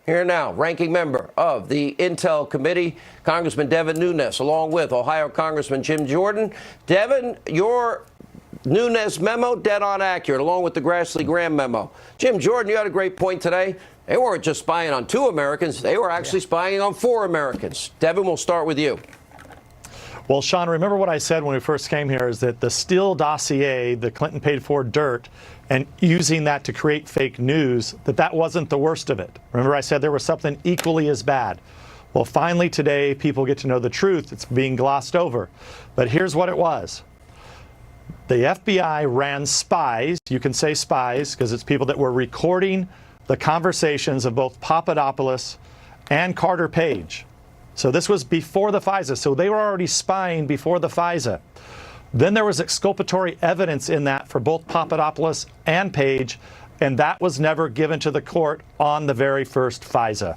Here now, ranking member of the Intel Committee, Congressman Devin Nunes, along with Ohio Congressman Jim Jordan. Devin, your Nunes memo, dead on accurate, along with the Grassley-Graham memo. Jim Jordan, you had a great point today. They weren't just spying on 2 Americans. They were actually spying on 4 Americans. Devin, we'll start with you. Well, Sean, remember what I said when we first came here is that the Steele dossier, the Clinton paid for dirt, and using that to create fake news, that wasn't the worst of it. Remember I said there was something equally as bad. Well, finally today, people get to know the truth. It's being glossed over. But here's what it was. The FBI ran spies, you can say spies, because it's people that were recording the conversations of both Papadopoulos and Carter Page. So this was before the FISA. So they were already spying before the FISA. Then there was exculpatory evidence in that for both Papadopoulos and Page, and that was never given to the court on the very first FISA.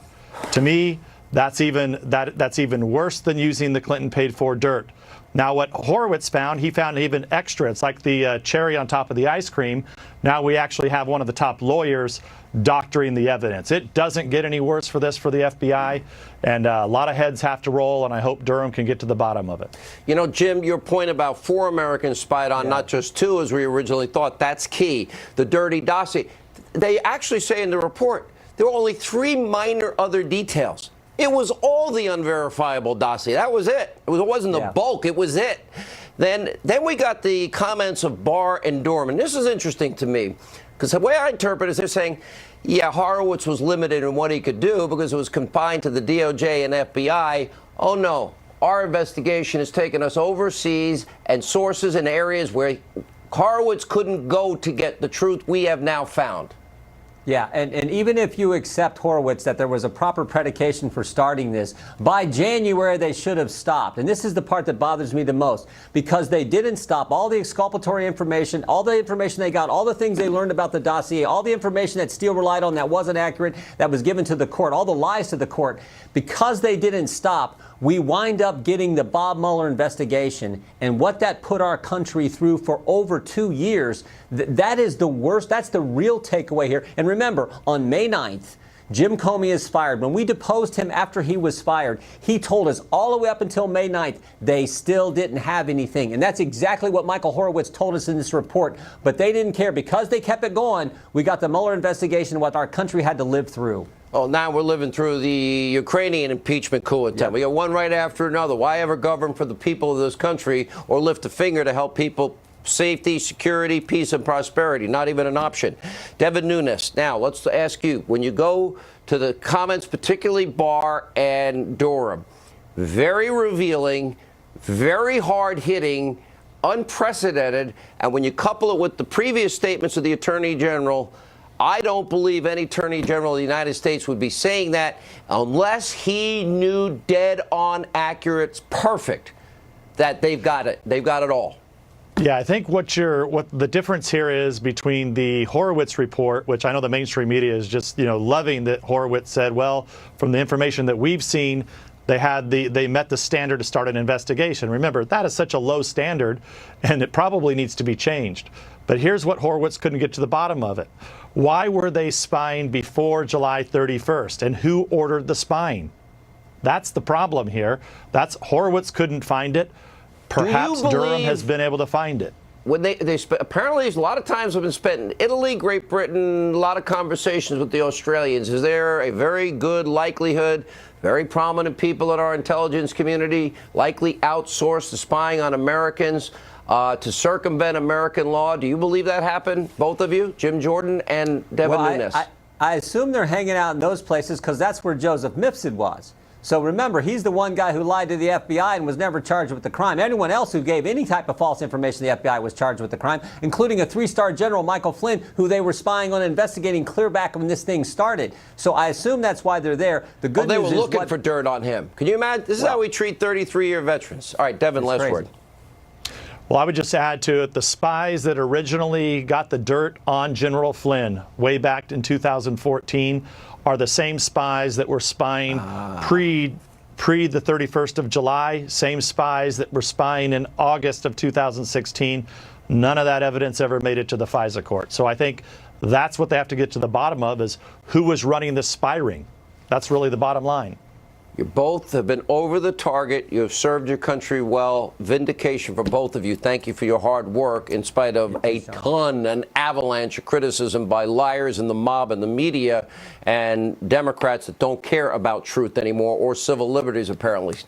To me, that's even worse than using the Clinton paid for dirt. Now, what Horowitz found, he found even extra. It's like the cherry on top of the ice cream. Now we actually have one of the top lawyers doctoring the evidence. It doesn't get any worse for this for the FBI, and a lot of heads have to roll, and I hope Durham can get to the bottom of it. You know, Jim, your point about 4 Americans spied on, not just 2, as we originally thought, that's key. The dirty dossier. They actually say in the report there were only 3 minor other details. It was all the unverifiable dossier. That was it. It wasn't the bulk. It was it. Then we got the comments of Barr and Durham. And this is interesting to me, because the way I interpret it is they're saying, yeah, Horowitz was limited in what he could do because it was confined to the DOJ and FBI. Oh, no. Our investigation has taken us overseas and sources in areas where Horowitz couldn't go to get the truth we have now found. Yeah, and even if you accept Horowitz that there was a proper predication for starting this, by January they should have stopped. And this is the part that bothers me the most, because they didn't stop. All the exculpatory information, all the information they got, all the things they learned about the dossier, all the information that Steele relied on that wasn't accurate, that was given to the court, all the lies to the court, because they didn't stop, we wind up getting the Bob Mueller investigation, and what that put our country through for over 2 years, that is the worst. That's the real takeaway here. And remember, on May 9th, Jim Comey is fired. When we deposed him after he was fired, he told us all the way up until May 9th, they still didn't have anything. And that's exactly what Michael Horowitz told us in this report. But they didn't care. Because they kept it going, we got the Mueller investigation, what our country had to live through. Oh, now we're living through the Ukrainian impeachment coup attempt. We got one right after another. Why ever govern for the people of this country or lift a finger to help people? Safety, security, peace, and prosperity. Not even an option. Devin Nunes, now let's ask you, when you go to the comments, particularly Barr and Durham, very revealing, very hard-hitting, unprecedented, and when you couple it with the previous statements of the Attorney General, I don't believe any Attorney General of the United States would be saying that unless he knew dead on accurate, perfect, that they've got it. They've got it all. Yeah, I think what the difference here is between the Horowitz report, which I know the mainstream media is just, loving that Horowitz said, well, from the information that we've seen, they met the standard to start an investigation. Remember, that is such a low standard, and it probably needs to be changed. But here's what Horowitz couldn't get to the bottom of it. Why were they spying before July 31st, and who ordered the spying? That's the problem here. Horowitz couldn't find it. Perhaps Durham has been able to find it. When apparently a lot of times have been spent in Italy, Great Britain, a lot of conversations with the Australians. Is there a very good likelihood, very prominent people in our intelligence community likely outsourced the spying on Americans to circumvent American law? Do you believe that happened, both of you, Jim Jordan and Devin Nunes? I assume they're hanging out in those places because that's where Joseph Mifsud was. So remember, he's the one guy who lied to the FBI and was never charged with the crime. Anyone else who gave any type of false information to the FBI was charged with the crime, including a 3-star general, Michael Flynn, who they were spying on and investigating clear back when this thing started. So I assume that's why they're there. The good news is they were looking for dirt on him. Can you imagine? This is how we treat 33-year veterans. All right, Devin, last word. Well, I would just add to it, the spies that originally got the dirt on General Flynn way back in 2014 are the same spies that were spying pre the 31st of July, same spies that were spying in August of 2016. None of that evidence ever made it to the FISA court. So I think that's what they have to get to the bottom of, is who was running the spy ring. That's really the bottom line. You both have been over the target. You have served your country well. Vindication for both of you. Thank you for your hard work in spite of an avalanche of criticism by liars in the mob and the media and Democrats that don't care about truth anymore or civil liberties, apparently.